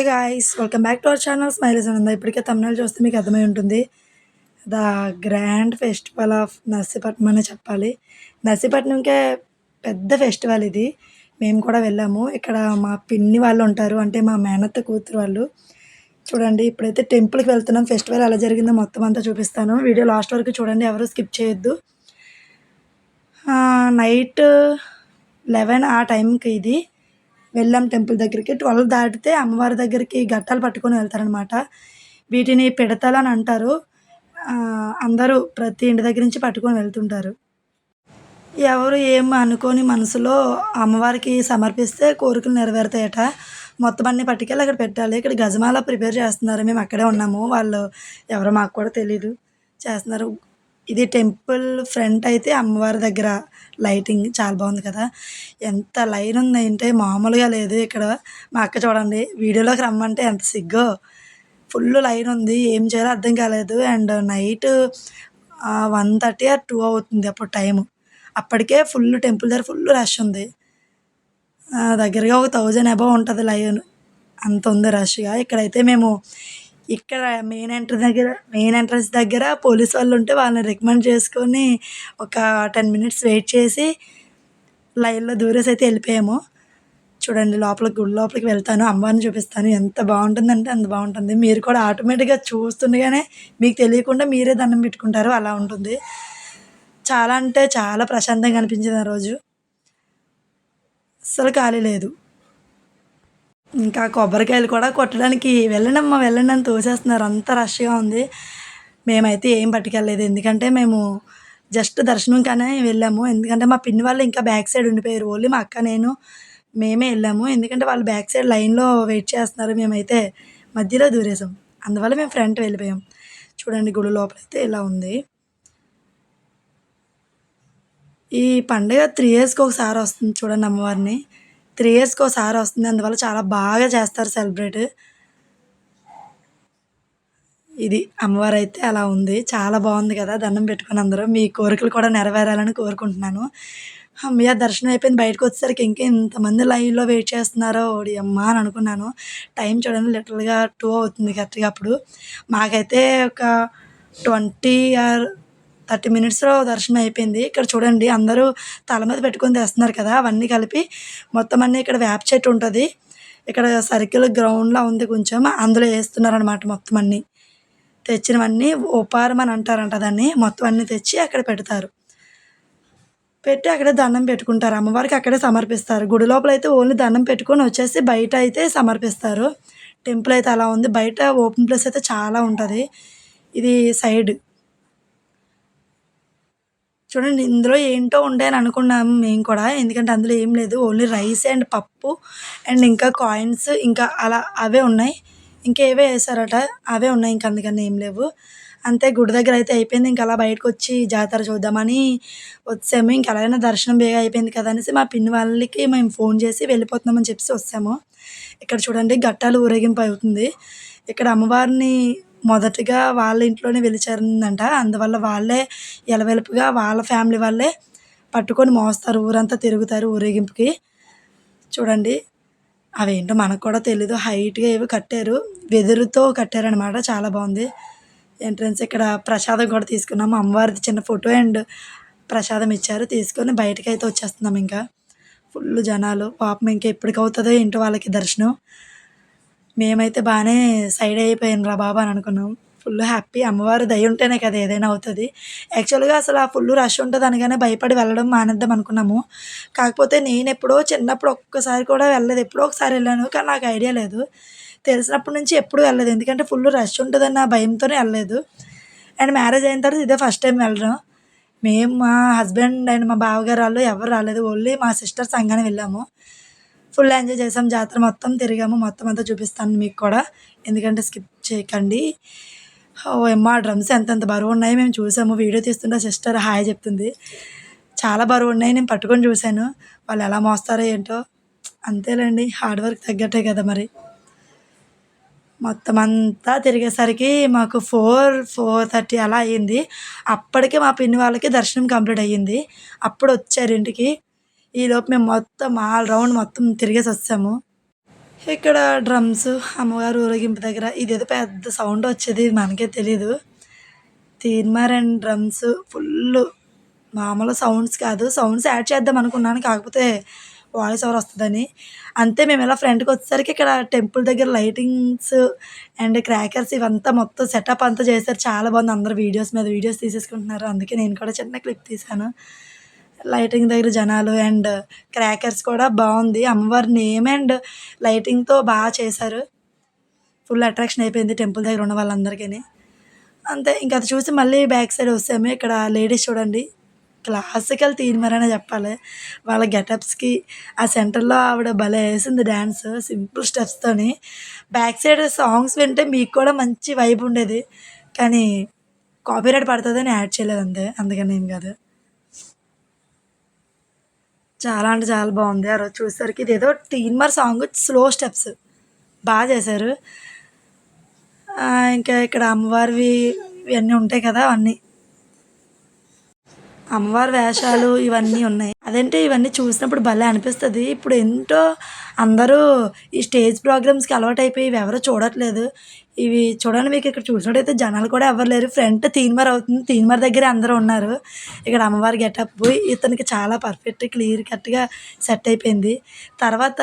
Guys welcome back to our channel smileys ఆనంద. ఇప్పటికే తమిళనాడు చూస్తే మీకు అర్థమై ఉంటుంది. The grand festival of Narsipatnam అనే చెప్పాలి. నర్సీపట్నంకే పెద్ద ఫెస్టివల్ ఇది. మేము కూడా వెళ్ళాము. ఇక్కడ మా పిన్ని వాళ్ళు ఉంటారు, అంటే మా మేనత్త కూతురు వాళ్ళు. చూడండి, ఇప్పుడైతే టెంపుల్కి వెళ్తున్నాం. ఫెస్టివల్ ఎలా జరిగిందో మొత్తం అంతా చూపిస్తాను. వీడియో లాస్ట్ వరకు చూడండి, ఎవరు స్కిప్ చేయొద్దు. నైట్ 11 ఆ టైంకి ఇది వెళ్ళాం టెంపుల్ దగ్గరికి. 12 దాటితే అమ్మవారి దగ్గరికి ఘట్టాలు పట్టుకొని వెళ్తారనమాట. వీటిని పిడతలని అంటారు. అందరూ ప్రతి ఇంటి దగ్గర నుంచి పట్టుకొని వెళ్తుంటారు. ఎవరు ఏం అనుకోని మనసులో అమ్మవారికి సమర్పిస్తే కోరికలు నెరవేరుతాయట. మొత్తం అన్నీ పట్టుకెళ్ళి అక్కడ పెట్టాలి. ఇక్కడ గజమాల ప్రిపేర్ చేస్తున్నారు. మేము అక్కడే ఉన్నాము. వాళ్ళు ఎవరో మాకు కూడా తెలీదు, చేస్తున్నారు. ఇది టెంపుల్ ఫ్రంట్ అయితే అమ్మవారి దగ్గర లైటింగ్ చాలా బాగుంది కదా. ఎంత లైన్ ఉందంటే మామూలుగా లేదు. ఇక్కడ మా అక్క చూడండి, వీడియోలోకి రమ్మంటే ఎంత సిగ్గో. ఫుల్ లైన్ ఉంది, ఏం చేయాలో అర్థం కాలేదు. అండ్ నైట్ 1:30 ఆర్ 2 అవుతుంది అప్పుడు టైము. అప్పటికే ఫుల్ టెంపుల్ దగ్గర ఫుల్ రష్ ఉంది. దగ్గరగా ఒక 1000 అబవ్ ఉంటుంది లైన్, అంత ఉంది రష్గా. ఇక్కడైతే మేము ఇక్కడ మెయిన్ ఎంట్రన్స్ దగ్గర పోలీస్ వాళ్ళు ఉంటే వాళ్ళని రికమెండ్ చేసుకొని ఒక 10 మినిట్స్ వెయిట్ చేసి లైన్లో దూరేసి అయితే వెళ్ళిపోయాము. చూడండి, గుడి లోపలికి వెళ్తాను, అమ్మవారిని చూపిస్తాను. ఎంత బాగుంటుందంటే అంత బాగుంటుంది. మీరు కూడా ఆటోమేటిక్గా చూస్తుండగానే మీకు తెలియకుండా మీరే దండం పెట్టుకుంటారు, అలా ఉంటుంది. చాలా అంటే చాలా ప్రశాంతంగా అనిపించింది ఆ రోజు. అస్సలు ఖాళీ లేదు. ఇంకా కొబ్బరికాయలు కూడా కొట్టడానికి వెళ్ళండమ్మా వెళ్ళండి అని తోసేస్తున్నారు, అంత రష్గా ఉంది. మేమైతే ఏం పట్టుకెళ్ళలేదు, ఎందుకంటే మేము జస్ట్ దర్శనంకనే వెళ్ళాము. ఎందుకంటే మా పిన్ని వాళ్ళు ఇంకా బ్యాక్ సైడ్ ఉండిపోయారు. ఓన్లీ మా అక్క నేను మేమే వెళ్ళాము. ఎందుకంటే వాళ్ళు బ్యాక్ సైడ్ లైన్లో వెయిట్ చేస్తున్నారు, మేమైతే మధ్యలో దూరేసాం. అందువల్ల మేము ఫ్రంట్ వెళ్ళిపోయాం. చూడండి, గుడి లోపలైతే ఇలా ఉంది. ఈ పండుగ 3 ఇయర్స్కి ఒకసారి వస్తుంది చూడండి. అమ్మవారిని 3 ఇయర్స్కి ఒకసారి వస్తుంది, అందువల్ల చాలా బాగా చేస్తారు సెలబ్రేట్. ఇది అమ్మవారు అయితే అలా ఉంది, చాలా బాగుంది కదా. దండం పెట్టుకుని అందరూ మీ కోరికలు కూడా నెరవేరాలని కోరుకుంటున్నాను. అమ్మయ్య, దర్శనం అయిపోయింది. బయటకు వచ్చేసరికి ఇంకా ఇంతమంది లైన్లో వెయిట్ చేస్తున్నారో ఓడి అమ్మ అని అనుకున్నాను. టైం చూడండి, లిటరల్గా 2 అవుతుంది కరెక్ట్గా. అప్పుడు మాకైతే ఒక 20 ఆర్ 30 మినిట్స్లో దర్శనం అయిపోయింది. ఇక్కడ చూడండి, అందరూ తల మీద పెట్టుకొని తెస్తున్నారు కదా, అవన్నీ కలిపి మొత్తం అన్నీ ఇక్కడ వేప చెట్టు ఉంటుంది. ఇక్కడ సర్కిల్ గ్రౌండ్లా ఉంది కొంచెం, అందులో వేస్తున్నారనమాట. మొత్తం అన్నీ తెచ్చినవన్నీ ఉపారం అని అంటారంట దాన్ని. మొత్తం అన్నీ తెచ్చి అక్కడ పెడతారు. పెట్టి అక్కడే దండం పెట్టుకుంటారు. అమ్మవారికి అక్కడే సమర్పిస్తారు. గుడి లోపల అయితే ఓన్లీ దండం పెట్టుకొని వచ్చేసి బయట అయితే సమర్పిస్తారు. టెంపుల్ అయితే అలా ఉంది. బయట ఓపెన్ ప్లేస్ అయితే చాలా ఉంటుంది. ఇది సైడ్ చూడండి, ఇందులో ఏంటో ఉండే అని అనుకున్నాము మేము కూడా. ఎందుకంటే అందులో ఏం లేదు, ఓన్లీ రైస్ అండ్ పప్పు అండ్ ఇంకా కాయిన్స్ ఇంకా అలా అవే ఉన్నాయి. ఇంకేవో వేసారట, అవే ఉన్నాయి. ఇంక అందుకని ఏం లేవు. అంతే, గుడి దగ్గర అయితే అయిపోయింది. ఇంక అలా బయటకు వచ్చి జాతర చూద్దామని వచ్చాము. ఇంక ఎలాగైనా దర్శనం బేగా అయిపోయింది కదా అనేసి మా పిన్ని వాళ్ళకి మేము ఫోన్ చేసి వెళ్ళిపోతున్నామని చెప్పేసి వచ్చాము. ఇక్కడ చూడండి, ఘట్టాలు ఊరేగింపు అవుతుంది. ఇక్కడ అమ్మవారిని మొదటగా వాళ్ళ ఇంట్లోనే వెలిచారిందంట. అందువల్ల వాళ్ళే ఎలవెలుపుగా వాళ్ళ ఫ్యామిలీ వాళ్ళే పట్టుకొని మోస్తారు, ఊరంతా తిరుగుతారు ఊరేగింపుకి. చూడండి, అవేంటో మనకు కూడా తెలీదు. హైట్గా ఏవో కట్టారు, వెదురుతో కట్టారనమాట. చాలా బాగుంది ఎంట్రన్స్. ఇక్కడ ప్రసాదం కూడా తీసుకున్నాము. అమ్మవారిది చిన్న ఫోటో అండ్ ప్రసాదం ఇచ్చారు, తీసుకొని బయటకైతే వచ్చేస్తున్నాం. ఇంకా ఫుల్ జనాలు, పాపం ఇంకా ఎప్పటికవుతుందో ఏంటో వాళ్ళకి దర్శనం. మేమైతే బాగానే సైడ్ అయిపోయాను రా బాబా అని అనుకున్నాం. ఫుల్ హ్యాపీ, అమ్మవారి దయ ఉంటేనే కదా ఏదైనా అవుతుంది. యాక్చువల్గా అసలు ఆ ఫుల్ రష్ ఉంటుంది అనగానే భయపడి వెళ్ళడం మానేద్దాం అనుకున్నాము. కాకపోతే నేను ఎప్పుడో చిన్నప్పుడు ఒక్కసారి కూడా వెళ్ళలేదు, ఎప్పుడో ఒకసారి వెళ్ళాను. కానీ నాకు ఐడియా లేదు, తెలిసినప్పటి నుంచి ఎప్పుడూ వెళ్ళలేదు. ఎందుకంటే ఫుల్ రష్ ఉంటుందన్న భయంతోనే వెళ్ళలేదు. అండ్ మ్యారేజ్ అయిన తర్వాత ఇదే ఫస్ట్ టైం వెళ్ళడం. మేము, మా హస్బెండ్ అండ్ మా బావగారు వాళ్ళు ఎవరు రాలేదు, ఓన్లీ మా సిస్టర్స్ సంగానే వెళ్ళాము. ఫుల్ ఎంజాయ్ చేసాం, జాతర మొత్తం తిరిగాము. మొత్తం అంతా చూపిస్తాను మీకు కూడా, ఎందుకంటే స్కిప్ చేయకండి. అమ్మ, డ్రమ్స్ ఎంతెంత బరువు ఉన్నాయి మేము చూసాము. వీడియో తీస్తుంటే సిస్టర్ హాయ్ చెప్తుంది. చాలా బరువు ఉన్నాయి, నేను పట్టుకొని చూశాను. వాళ్ళు ఎలా మోస్తారో ఏంటో. అంతేలేండి, హార్డ్ వర్క్ తగ్గట్టే కదా మరి. మొత్తం అంతా తిరిగేసరికి మాకు 4:30 అలా అయ్యింది. అప్పటికే మా పిన్ని వాళ్ళకి దర్శనం కంప్లీట్ అయ్యింది. అప్పుడు వచ్చారు ఇంటికి. ఈలోపు మేము మొత్తం ఆల్ రౌండ్ మొత్తం తిరిగేసి వచ్చాము. ఇక్కడ డ్రమ్స్ అమ్మవారు ఊరేగింపు దగ్గర ఇదేదో పెద్ద సౌండ్ వచ్చేది మనకే తెలీదు. తీన్మార్ అండ్ డ్రమ్స్ ఫుల్లు మామూలు సౌండ్స్ కాదు. సౌండ్స్ యాడ్ చేద్దాం అనుకున్నాను. కాకపోతే వాయిస్ ఓవర్ వస్తదని. అంతే మేము ఇలా ఫ్రంట్‌కి వచ్చేసరికి ఇక్కడ టెంపుల్ దగ్గర లైటింగ్స్ అండ్ క్రాకర్స్ ఇవంతా మొత్తం సెటప్ అంతా చేశారు. చాలా బాగుంది. అందరూ వీడియోస్ మీద వీడియోస్ తీసేసుకుంటున్నారు. అందుకే నేను కూడా చిన్న క్లిప్ తీశాను. లైటింగ్ దగ్గర జనాలు అండ్ క్రాకర్స్ కూడా బావుంది. అమ్మవారి నేమ్ అండ్ లైటింగ్‌తో చేశారు. ఫుల్ అట్రాక్షన్ అయిపోయింది టెంపుల్ దగ్గర ఉన్న వాళ్ళందరికిని. అంతే ఇంక అది చూసి మళ్ళీ బ్యాక్ సైడ్ వస్తాము. ఇక్కడ లేడీస్ చూడండి క్లాసికల్ తీన్మారనే చెప్పాలి. వాళ్ళ గెటప్స్‌కి ఆ సెంటర్‌లో ఆవిడ భలే ఏసింది డాన్స్ సింపుల్ స్టెప్స్‌తోని. బ్యాక్ సైడ్ సాంగ్స్ వింటే మీకు కూడా మంచి వైబ్ ఉండేది. కానీ కాపీరైట్ పడతదని యాడ్ చేయలేదు అంతే. అందుకని ఏం కాదు. చాలా అంటే చాలా బాగుంది. ఆ రోజు చూసేసరికి ఇదేదో తీన్మార్ సాంగ్ స్లో స్టెప్స్ చేశారు. ఇంకా ఇక్కడ అమ్మవారివి ఇవన్నీ ఉంటాయి కదా! అవన్నీ. అమ్మవారి వేషాలు ఇవన్నీ ఉన్నాయి. అదేంటి ఇవన్నీ చూసినప్పుడు భలే అనిపిస్తది. ఇప్పుడు ఏంటో అందరూ ఈ స్టేజ్ ప్రోగ్రామ్స్‌కి అలవాటైపోయి ఇవెవరు చూడట్లేదు. ఇవి చూడండి మీకు ఇక్కడ చూసినట్టయితే జనాలు కూడా ఎవ్వరు లేరు. ఫ్రంట్ తీన్మార్ అవుతుంది. తీన్మార్ దగ్గరే అందరూ ఉన్నారు. ఇక్కడ అమ్మవారి గెటప్ ఇతనికి చాలా పర్ఫెక్ట్ క్లియర్ కట్‌గా సెట్ అయిపోయింది. తర్వాత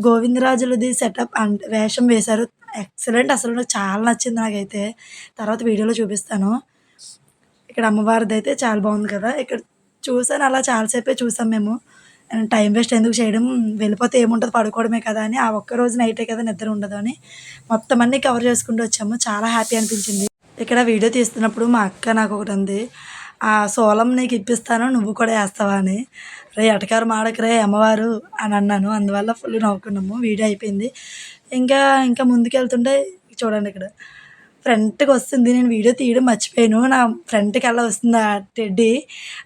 గోవిందరాజులది సెటప్ అంటే వేషం వేశారు. ఎక్సలెంట్ అసలు నాకు చాలా నచ్చింది నాకైతే. తర్వాత వీడియోలో చూపిస్తాను. ఇక్కడ అమ్మవారిదైతే చాలా బాగుంది కదా! ఇక్కడ చూసాను అలా చాలా సేపే చూసాం మేము. టైం వేస్ట్ ఎందుకు చేయడం, వెళ్ళిపోతే ఏముంటది పడుకోవడమే కదా అని, ఆ ఒక్కరోజు నైటే కదా నిద్ర ఉండదు అని మొత్తం అన్నీ కవర్ చేసుకుంటూ వచ్చాము. చాలా హ్యాపీ అనిపించింది. ఇక్కడ వీడియో తీస్తున్నప్పుడు మా అక్క నాకొకటుంది, "ఆ సోలం నీకు ఇప్పిస్తాను నువ్వు కూడా ఏస్తావా" అని. "రేయ్ ఎటకారం ఆడకురే అమ్మవారు" అని అన్నాను. అందువల్ల ఫుల్ నవ్వుకున్నాము. వీడియో అయిపోయింది. ఇంకా ఇంకా ముందుకెళ్తుంటే చూడండి ఇక్కడ ఫ్రంట్‌కొస్తుంది. నేను వీడియో తీయడం మర్చిపోయాను. నా ఫ్రంట్‌కలా వస్తుంది ఆ టెడ్డీ.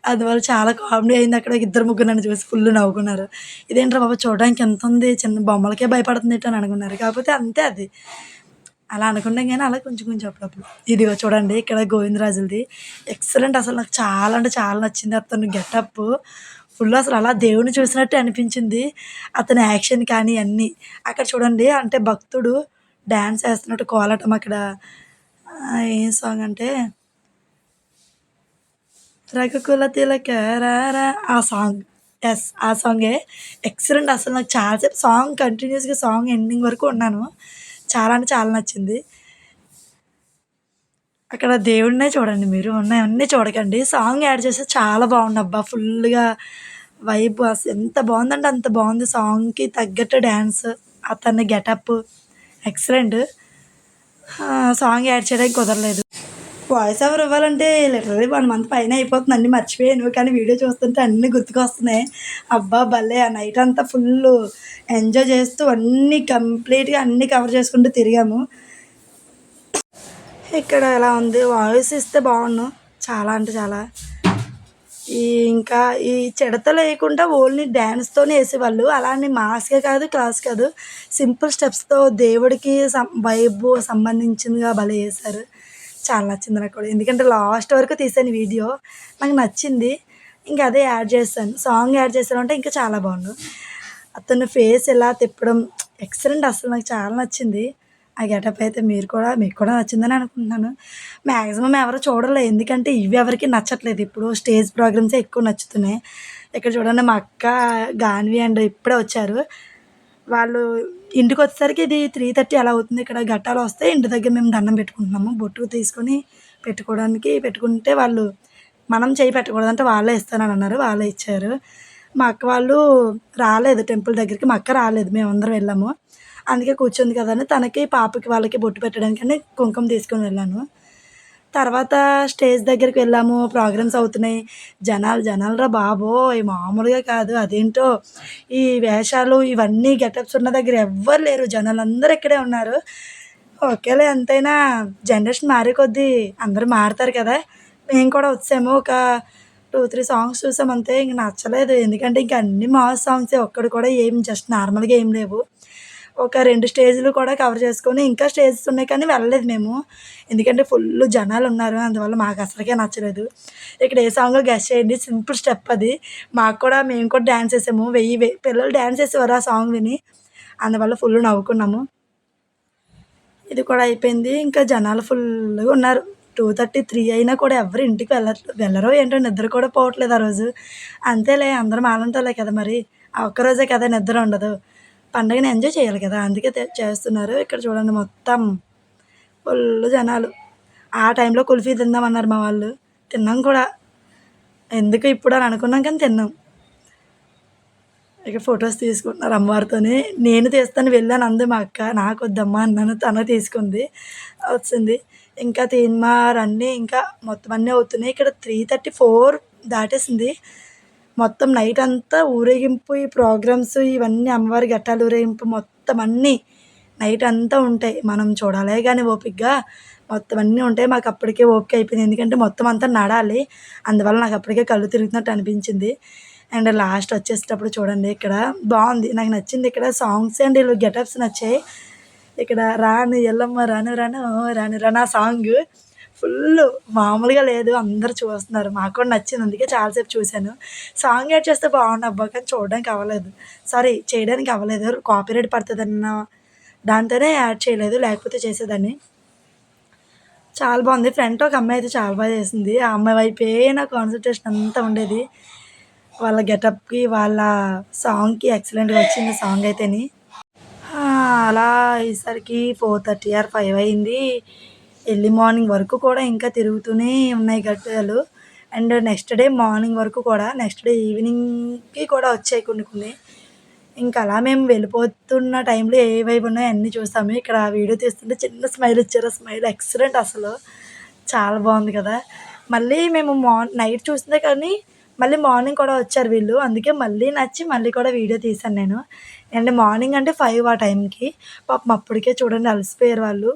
అందువల్ల చాలా కామెడీ అయింది. అక్కడ ఇద్దరు ముగ్గురు నన్ను చూసి ఫుల్ నవ్వుకున్నారు. ఇదేంట్రా బాబు చూడడానికి ఎంతుంది చిన్న బొమ్మలకే భయపడుతుందేంటి అని అనుకున్నారు. కాకపోతే అంతే అది. అలా అనుకుంటాం గానీ అలా కొంచెం కొంచెం అప్పుడప్పుడు. ఇదిగో చూడండి ఇక్కడ గోవిందరాజులది ఎక్సలెంట్ అసలు నాకు చాలా అంటే చాలా నచ్చింది. అతని గెటప్పు ఫుల్ అసలు అలా దేవుడిని చూసినట్టే అనిపించింది. అతని యాక్షన్ కానీ అన్నీ. అక్కడ చూడండి అంటే భక్తుడు డాన్స్ ఏస్తున్నట్టు కోలాటం అక్కడ ఏం సాంగ్ అంటే 'రఘుకుల తిలక రారా' ఆ సాంగ్. యెస్. ఆ సాంగే. ఎక్సలెంట్ అసలు నాకు చాలా సేపు సాంగ్ కంటిన్యూయస్‌గా సాంగ్ ఎండింగ్ వరకు ఉన్నాను. చాలా అంటే చాలా నచ్చింది. అక్కడ దేవుడినే చూడండి మీరు. ఉన్నయన్నీ చూడకండి. సాంగ్ యాడ్ చేస్తే చాలా బాగుంది. అబ్బా! ఫుల్లుగా వైబ్ ఎంత బావుందంటే అంత బావుంది. సాంగ్‌కి తగ్గట్టు డాన్స్, అతని గెటప్ ఎక్సలెంట్. సాంగ్ యాడ్ చేయడానికి కుదరలేదు. వాయిస్ ఓవర్ ఇవ్వాలంటే లిటరల్లీ 1 మంత్ పైనే అయిపోతుంది. అన్నీ మర్చిపోయాను. కానీ వీడియో చూస్తుంటే అన్నీ గుర్తుకొస్తున్నాయి. అబ్బా! భలే! ఆ నైట్ అంతా ఫుల్లు ఎంజాయ్ చేస్తూ అన్నీ కంప్లీట్‌గా అన్నీ కవర్ చేసుకుంటూ తిరిగాము. ఇక్కడ ఎలా ఉంది వాయిస్ ఇస్తే బావుండు. చాలా అంటే చాలా. ఈ ఇంకా ఈ చిడతలేయకుండా ఓన్లీ డ్యాన్స్‌తోనే యేసేవాళ్ళు. అలా అని మాస్‌గా కాదు, క్లాస్ కాదు. సింపుల్ స్టెప్స్‌తో దేవుడికి వైబు సంబంధించిందిగా భలే యేశారు. చాలా నచ్చింది నాకు కూడా. ఎందుకంటే లాస్ట్ వరకు తీశాను వీడియో. నాకు నచ్చింది. ఇంక అదే యాడ్ చేశాను. సాంగ్ యాడ్ చేశాను అంటే ఇంకా చాలా బావుండు. అతని ఫేస్ ఎలా తిప్పడం ఎక్సలెంట్ అసలు నాకు చాలా నచ్చింది. ఆ గెటప్ అయితే మీకు కూడా నచ్చిందని అనుకుంటున్నాను. మాక్సిమం ఎవరు చూడరులే. ఎందుకంటే ఇవి ఎవరికీ నచ్చట్లేదు. ఇప్పుడు స్టేజ్ ప్రోగ్రామ్సే ఎక్కువ నచ్చుతున్నాయి. ఇక్కడ చూడండి మా అక్క, గాన్వి అండ్ ఇప్పుడే వచ్చారు. వాళ్ళు ఇంటికొచ్చేసరికి ఇది 3:30 అలా అవుతుంది. ఇక్కడ ఘట్టాలొస్తే ఇంటి దగ్గర మేము దండం పెట్టుకుంటున్నాము. బొట్టు తీసుకొని పెట్టుకుంటే వాళ్ళు మనం చెయ్యి పెట్టకూడదంటే వాళ్ళే ఇస్తానని అన్నారు. వాళ్ళే ఇచ్చారు. మా అక్క వాళ్ళు రాలేదు టెంపుల్ దగ్గరికి. మా అక్క రాలేదు. మేమందరం వెళ్ళాము. అందుకే కూర్చుంది కదా అని తనకి, పాపకి వాళ్ళకి బొట్టు పెట్టడానికని కుంకుమ తీసుకొని వెళ్ళాను. తర్వాత స్టేజ్ దగ్గరికి వెళ్ళాము. ప్రోగ్రామ్స్ అవుతున్నాయి. జనాలురా బాబోయ్! మామూలుగా కాదు. అదేంటో ఈ వేషాలు ఇవన్నీ గెటప్స్ ఉన్న దగ్గర ఎవ్వరు లేరు. జనాలందరూ ఇక్కడే ఉన్నారు. ఓకేలే ఎంతైనా జనరేషన్ మారే కొద్దీ అందరూ మారుతారు కదా! మేము కూడా వచ్చాము. ఒక 2, 3 సాంగ్స్ చూసాం అంతే. ఇంక నచ్చలేదు. ఎందుకంటే ఇంక అన్నీ మాస్ సాంగ్సే. ఒక్కటి కూడా ఏం జస్ట్ నార్మల్‌గా ఏం లేవు. ఒక 2 స్టేజ్‌లు కూడా కవర్ చేసుకొని ఇంకా స్టేజెస్ ఉన్నాయి కానీ వెళ్ళలేదు మేము. ఎందుకంటే ఫుల్లు జనాలున్నారు. అందువల్ల మాకసలకే నచ్చలేదు. ఇక్కడ ఏ సాంగో గెస్ చేయండి. సింపుల్ స్టెప్ అది. మేము కూడా డాన్స్ ఏసాము. పిల్లలు డాన్స్ ఏసేవారు ఆ సాంగ్ విని. అందువల్ల ఫుల్ నవ్వుకున్నాము. ఇది కూడా అయిపోయింది. ఇంకా జనాలు ఫుల్లుగా ఉన్నారు. 2:30, 3 అయినా కూడా ఎవరు ఇంటికి వెళ్ళరో ఏంటో నిద్ర కూడా పోవట్లేదు ఆ రోజు. అంతేలే అందరం మాలాంటోళ్ళే కదా మరి. ఆ ఒక్కరోజే కదా నిద్ర ఉండదు. పండగని ఎంజాయ్ చేయాలి కదా! అందుకే చేస్తున్నారు. ఇక్కడ చూడండి మొత్తం ఫుల్లు జనాలు. ఆ టైంలో కుల్ఫీ తిందామన్నారు మా వాళ్ళు. తిన్నాం కూడా. ఎందుకు ఇప్పుడు అని అనుకున్నాం కానీ తిన్నాం. ఇక ఫోటోస్ తీసుకుంటున్నారు అమ్మవారితోని. నేను తీస్తాను వెళ్ళాను అంది మా అక్క. నాకొద్దమ్మా అన్నాను. తను తీసుకుంది. వచ్చింది. ఇంకా తీన్మార్ ఇంకా మొత్తం అన్నీ అవుతున్నాయి. ఇక్కడ 3:34 దాటేసింది. మొత్తం నైట్ అంతా ఊరేగింపు, ఈ ప్రోగ్రామ్స్ ఇవన్నీ అమ్మవారి ఘట్టాల ఊరేగింపు మొత్తం అన్నీ నైట్ అంతా ఉంటాయి. మనం చూడాలే గానీ ఓపికగా మొత్తం అన్నీ ఉంటాయి. మాకు అప్పటికే ఓపిక అయిపోయింది. ఎందుకంటే మొత్తం అంతా నడాలి. అందువల్ల నాకు అప్పటికే కళ్ళు తిరుగుతున్నట్టు అనిపించింది. అండ్ లాస్ట్ వచ్చేసేటప్పుడు చూడండి ఇక్కడ బాగుంది. నాకు నచ్చింది ఇక్కడ సాంగ్స్ అండ్ వీళ్ళు గెటప్స్ నచ్చాయి. ఇక్కడ రాను ఎల్లమ్మ రాను రాను రాను రాను ఆ సాంగ్ ఫుల్లు మామూలుగా లేదు. అందరూ చూస్తున్నారు. మాకు కూడా నచ్చింది. అందుకే చాలాసేపు చూశాను. సాంగ్ యాడ్ చేస్తే బాగుండు అబ్బా! కానీ చూడడానికి అవ్వలేదు. సారీ చేయడానికి అవ్వలేదు. కాపీరైట్ పడుతుందన్న దాంతోనే యాడ్ చేయలేదు. లేకపోతే చేసేదాన్ని. చాలా బాగుంది. ఫ్రంట్ ఒక అమ్మాయి అయితే చాలా బాగా చేసింది. ఆ అమ్మాయి వైపే నా కాన్సన్ట్రేషన్ అంతా ఉండేది. వాళ్ళ గెటప్‌కి, వాళ్ళ సాంగ్‌కి ఎక్సలెంట్‌గా వచ్చింది సాంగ్ అయితేని. అలా అయ్యేసరికి 4:30 ఆర్ 5 అయింది. ఎర్లీ మార్నింగ్ వరకు కూడా ఇంకా తిరుగుతూనే ఉన్నాయి ఘట్టాలు. అండ్ నెక్స్ట్ డే మార్నింగ్ వరకు కూడా నెక్స్ట్ డే ఈవినింగ్‌కి కూడా వచ్చాయి కొన్ని కొన్ని. ఇంకా అలా మేము వెళ్ళిపోతున్న టైంలో ఏవేవి ఉన్నాయో అన్నీ చూసాము. ఇక్కడ వీడియో తీస్తుంటే చిన్న స్మైల్ ఇచ్చారు. ఆ స్మైల్ ఎక్సలెంట్ అసలు. చాలా బాగుంది కదా! మళ్ళీ మేము నైట్ చూసిందే కానీ మళ్ళీ మార్నింగ్ కూడా వచ్చారు వీళ్ళు. అందుకే మళ్ళీ నచ్చి మళ్ళీ కూడా వీడియో తీశాను నేను. అండ్ మార్నింగ్ అంటే 5 ఆ టైంకి. పాపం అప్పటికే చూడండి అలసిపోయారు వాళ్ళు.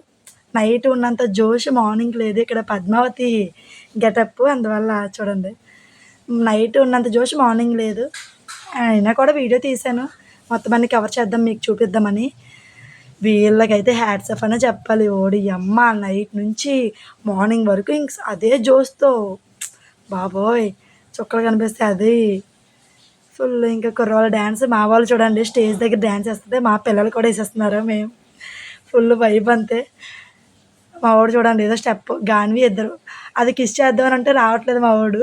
నైట్ ఉన్నంత జోష్ మార్నింగ్ లేదు. ఇక్కడ పద్మావతి గెటప్ అందువల్ల చూడండి. నైట్ ఉన్నంత జోష్ మార్నింగ్ లేదు. అయినా కూడా వీడియో తీశాను. మొత్తం అన్నీ కవర్ చేద్దాం మీకు చూపిద్దామని. వీళ్ళకైతే హ్యాట్స్ ఆఫ్ అనే చెప్పాలి. ఓడియమ్మ నైట్ నుంచి మార్నింగ్ వరకు అదే జోష్‌తో బాబోయ్! చుక్కలు కనిపిస్తే అది ఫుల్ ఇంకా కుర్రోళ్ళ డ్యాన్స్ మా వాళ్ళు చూడండి స్టేజ్ దగ్గర డ్యాన్స్ ఏస్తుంటే మా పిల్లలు కూడా ఏసేస్తున్నారు. మేము ఫుల్ వైబ్ అంతే. మా వాడు చూడండి ఏదో స్టెప్ గాన్వి ఇద్దరు. అది కిస్ చేద్దామని అంటే రావట్లేదు మా వాడు.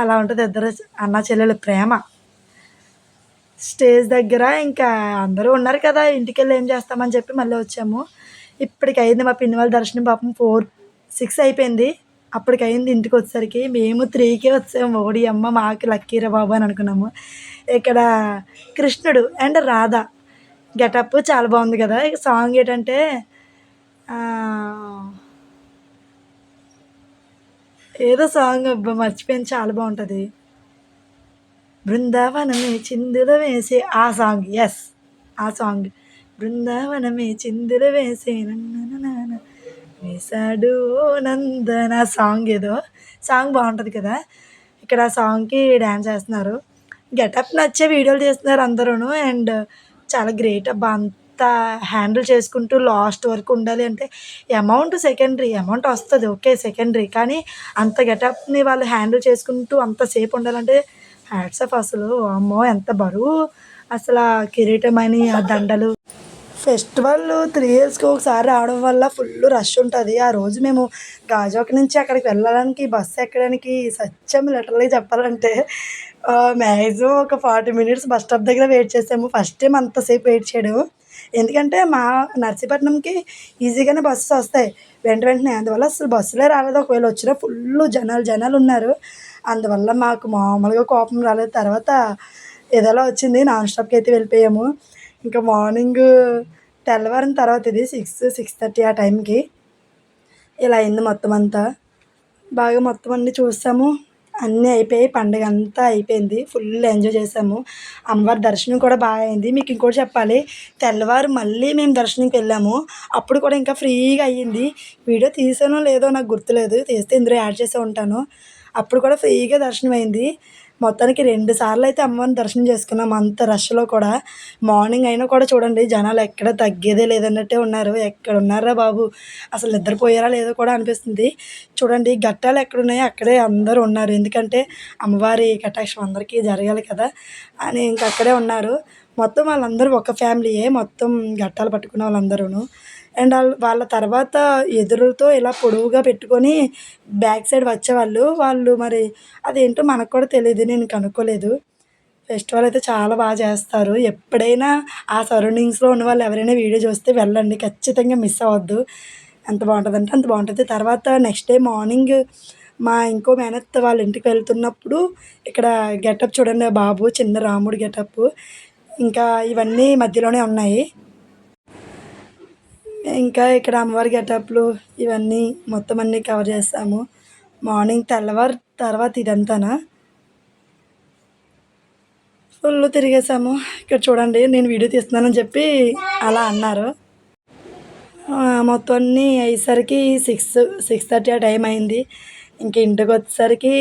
అలా ఉంటది ఇద్దరు అన్నా చెల్లెల ప్రేమ. స్టేజ్ దగ్గర ఇంకా అందరూ ఉన్నారు కదా! ఇంటికెళ్ళి ఏం చేస్తామని చెప్పి మళ్ళీ వచ్చాము. ఇప్పటికయింది మా పిన్ని వాళ్ళ దర్శనం పాపం 6 అయిపోయింది. అప్పటికయింది ఇంటికొచ్చేసరికి. మేము 3కే వచ్చాము. ఓడియమ్మ మాకు లక్కీరా బాబు అని అనుకున్నాము. ఇక్కడ కృష్ణుడు అండ్ రాధ గెటప్ చాలా బాగుంది కదా! ఇక సాంగ్ ఏంటంటే ఏదో సాంగ్ అబ్బా! మర్చిపోయాను చాలా బాగుంటది. బృందావనమే చిందులు వేసే ఆ సాంగ్. యెస్. ఆ సాంగ్. బృందావనమే చిందులు వేసే నన్నననాన వేశాడు ఓ నందన సాంగ్ ఏదో. సాంగ్ బాగుంటది కదా! ఇక్కడ ఆ సాంగ్‌కి డాన్స్ ఏస్తున్నారు. గెటప్ నచ్చే వీడియోలు తీస్తున్నారు అందరూను. అండ్ చాలా గ్రేట్ అబ్బా! అంత హ్యాండిల్ చేసుకుంటూ లాస్ట్ వరకు ఉండాలి అంటే అమౌంట్ సెకండరీ. అమౌంట్ వస్తది ఓకే సెకండరీ. కానీ అంత గెటప్‌ని వాళ్ళు హ్యాండిల్ చేసుకుంటూ అంతసేపు ఉండాలంటే హ్యాట్స్ ఆఫ్ అసలు. వామ్మో! ఎంత బరువు అసలా కిరీటమని, ఆ దండలు. ఫెస్టివల్ 3 ఇయర్స్‌కి ఒకసారి రావడం వల్ల ఫుల్ రష్ ఉంటది. ఆ రోజు మేము గాజువాక నుంచి అక్కడికి వెళ్ళడానికి బస్సు ఎక్కడానికి సచ్చాము లిటరల్లీ చెప్పాలంటే. మ్యాక్సిమం ఒక 40 మినిట్స్ బస్ స్టాప్ దగ్గర వెయిట్ చేసాము. ఫస్ట్ టైమ్ అంతసేపు వెయిట్ చేయడం. ఎందుకంటే మా నర్సీపట్నంకి ఈజీగానే బస్సెస్ వస్తాయి వెంటనే. అందువల్ల అసలు బస్సులే రాలేదు. ఒకవేళ వచ్చినా ఫుల్లు జనాలున్నారు. అందువల్ల మాకు మామూలుగా కోపం రాలేదు. తర్వాత ఏదోలా వచ్చింది. నాన్ స్టాప్‌కి అయితే వెళ్ళిపోయాము. ఇంకా మార్నింగు తెల్లవారిన తర్వాత ఇది 6:30 ఆ టైంకి ఇలా అయింది మొత్తం అంతా. బాగా మొత్తం అన్నీ చూసాము. అన్నీ అయిపోయాయి. పండుగ అంతా అయిపోయింది. ఫుల్ ఎంజాయ్ చేసాము. అమ్మవారి దర్శనం కూడా బాగా అయింది. మీకు ఇంకోటి చెప్పాలి. తెల్లవారు మళ్ళీ మేము దర్శనంకి వెళ్ళాము. అప్పుడు కూడా ఇంకా ఫ్రీగా అయ్యింది. వీడియో తీసానో లేదో నాకు గుర్తులేదు. తీస్తే ఇందులో యాడ్ చేసే ఉంటాను. అప్పుడు కూడా ఫ్రీగా దర్శనం అయింది. మొత్తానికి 2 సార్లయితే అమ్మవారిని దర్శనం చేసుకున్నాం. అంత రష్‌లో కూడా. మార్నింగ్ అయినా కూడా చూడండి జనాలు ఎక్కడ తగ్గేదే లేదన్నట్టే ఉన్నారు. ఎక్కడున్నార్రా బాబు! అసలు నిద్రపోయారా లేదో కూడా అనిపిస్తుంది. చూడండి ఘట్టాలు ఎక్కడున్నాయో అక్కడే అందరూ ఉన్నారు. ఎందుకంటే అమ్మవారి కటాక్షం అందరికీ జరగాలి కదా! అని ఇంక అక్కడే ఉన్నారు. మొత్తం వాళ్ళందరూ ఒక ఫ్యామిలీయే. మొత్తం ఘట్టాలు పట్టుకున్న వాళ్ళందరూను. అండ్ వాళ్ళ తర్వాత ఎదురుతో ఇలా పొడవుగా పెట్టుకొని బ్యాక్ సైడ్ వచ్చేవాళ్ళు. వాళ్ళు మరి అదేంటో మనకు కూడా తెలీదు. నేను కనుక్కోలేదు. ఫెస్టివల్ అయితే చాలా చేస్తారు. ఎప్పుడైనా ఆ సరౌండింగ్స్‌లో ఉన్నవాళ్ళు ఎవరైనా వీడియో చూస్తే వెళ్ళండి. ఖచ్చితంగా మిస్ అవ్వద్దు. ఎంత బావుంటదంటే అంత బావుంటది. తర్వాత నెక్స్ట్ డే మార్నింగ్ మా ఇంకో మేనత్త వాళ్ళ ఇంటికి వెళ్తున్నప్పుడు ఇక్కడ గెటప్ చూడండి ఆ బాబు చిన్న రాముడు గెటప్పు. ఇంకా ఇవన్నీ మధ్యలోనే ఉన్నాయి. ఇంకా ఇక్కడ అమ్మవారి గెటప్‌లు ఇవన్నీ మొత్తం అన్నీ కవర్ చేసాము. మార్నింగ్ తెల్లవారు తర్వాత ఇదంతానా ఫుల్లు తిరిగేసాము. ఇక్కడ చూడండి నేను వీడియో తీస్తున్నానని చెప్పి అలా అన్నారు. మొత్తం అన్నీ అయ్యేసరికి 6:30 ఆ టైం అయింది. ఇంక ఇంటికొచ్చేసరికి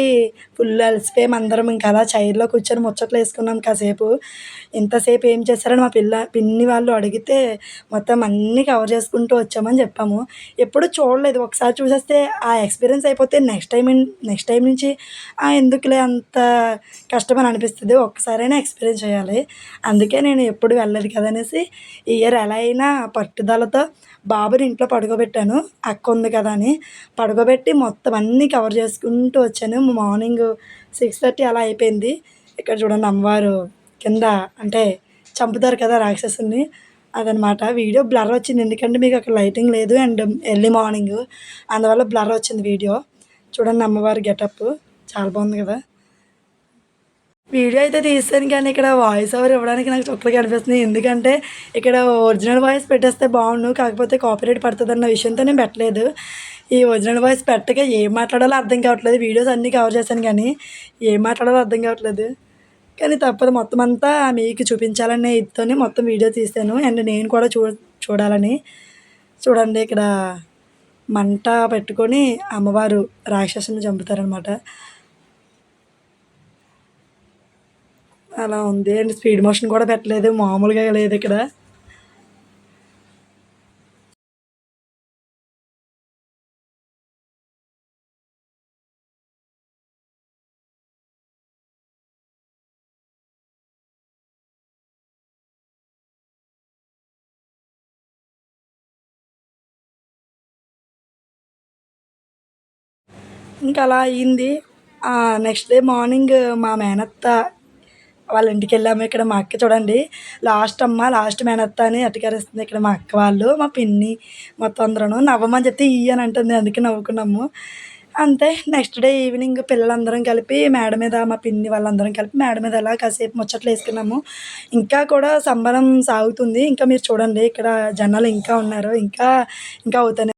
ఫుల్ అలసిపోయాము అందరం. ఇంక అలా చైర్‌లో కూర్చొని ముచ్చట్లేసుకున్నాం కాసేపు. ఇంతసేపు ఏం చేశారని మా పిన్ని వాళ్ళు అడిగితే మొత్తం అన్నీ కవర్ చేసుకుంటూ వచ్చామని చెప్పాము. ఎప్పుడు చూడలేదు. ఒకసారి చూసేస్తే ఆ ఎక్స్‌పీరియన్స్ అయిపోతే నెక్స్ట్ టైమ్ నుంచి ఎందుకులే అంత కష్టమని అనిపిస్తది. ఒక్కసారైనా ఎక్స్‌పీరియన్స్ చేయాలి. అందుకే నేను ఎప్పుడు వెళ్ళలేదు కదా అనేసి ఈ ఇయర్ ఎలా అయినా పట్టుదలతో బాబుని ఇంట్లో పడుకోబెట్టాను. అక్క ఉంది కదా అని. పడుకోబెట్టి మొత్తం అన్నీ కవర్ చేసుకుంటూ వచ్చాను. మార్నింగ్ 6:30 అలా అయిపోయింది. ఇక్కడ చూడండి అమ్మవారు కింద అంటే చంపుతారు కదా రాక్షసుల్ని అదనమాట. వీడియో బ్లర్ వచ్చింది. ఎందుకంటే మీకు అక్కడ లైటింగ్ లేదు అండ్ ఎర్లీ మార్నింగ్ అందువల్ల బ్లర్ వచ్చింది వీడియో. చూడండి అమ్మవారి గెటప్ చాలా బాగుంది కదా! వీడియో అయితే తీసాను కానీ ఇక్కడ వాయిస్ ఓవర్ ఇవ్వడానికి నాకు చుక్కలు కనిపిస్తున్నాయి. ఎందుకంటే ఇక్కడ ఒరిజినల్ వాయిస్ పెట్టేస్తే బాగుండు. కాకపోతే కాపీరైట్ పడుతుందన్న విషయంతో నేను పెట్టలేదు. ఈ ఒరిజినల్ వాయిస్ పెట్టక ఏం మాట్లాడాలో అర్థం కావట్లేదు. వీడియోస్ అన్నీ కవర్ చేశాను కానీ ఏం మాట్లాడాలో అర్థం కావట్లేదు. కానీ తప్పదు మొత్తం అంతా మీకు చూపించాలనే ఇదితోనే మొత్తం వీడియో తీశాను. అండ్ నేను కూడా చూడాలని. చూడండి ఇక్కడ మంట పెట్టుకొని అమ్మవారు రాక్షసుని చంపుతారనమాట. అలా ఉంది. అండ్ స్పీడ్ మోషన్ కూడా పెట్టలేదు. మామూలుగా లేదు ఇక్కడ. ఇంకా అలా అయింది. నెక్స్ట్ డే మార్నింగ్ మా మేనత్త వాళ్ళ ఇంటికెళ్ళాము. ఇక్కడ మా అక్క చూడండి లాస్ట్ మేనత్త అని అటకారిస్తుంది. ఇక్కడ మా అక్క వాళ్ళు, మా పిన్ని మొత్తం అందరూను. నవ్వమని చెప్తే ఈ అని అంటుంది. అందుకే నవ్వుకున్నాము. అంతే నెక్స్ట్ డే ఈవినింగ్ పిల్లలందరం కలిపి మేడ మీద మా పిన్ని వాళ్ళందరం కలిపి మేడ మీద అలా కాసేపు ముచ్చట్లేసుకున్నాము. ఇంకా కూడా సంబరం సాగుతుంది. ఇంకా మీరు చూడండి ఇక్కడ జనాలు ఇంకా ఉన్నారు. ఇంకా అవుతూనే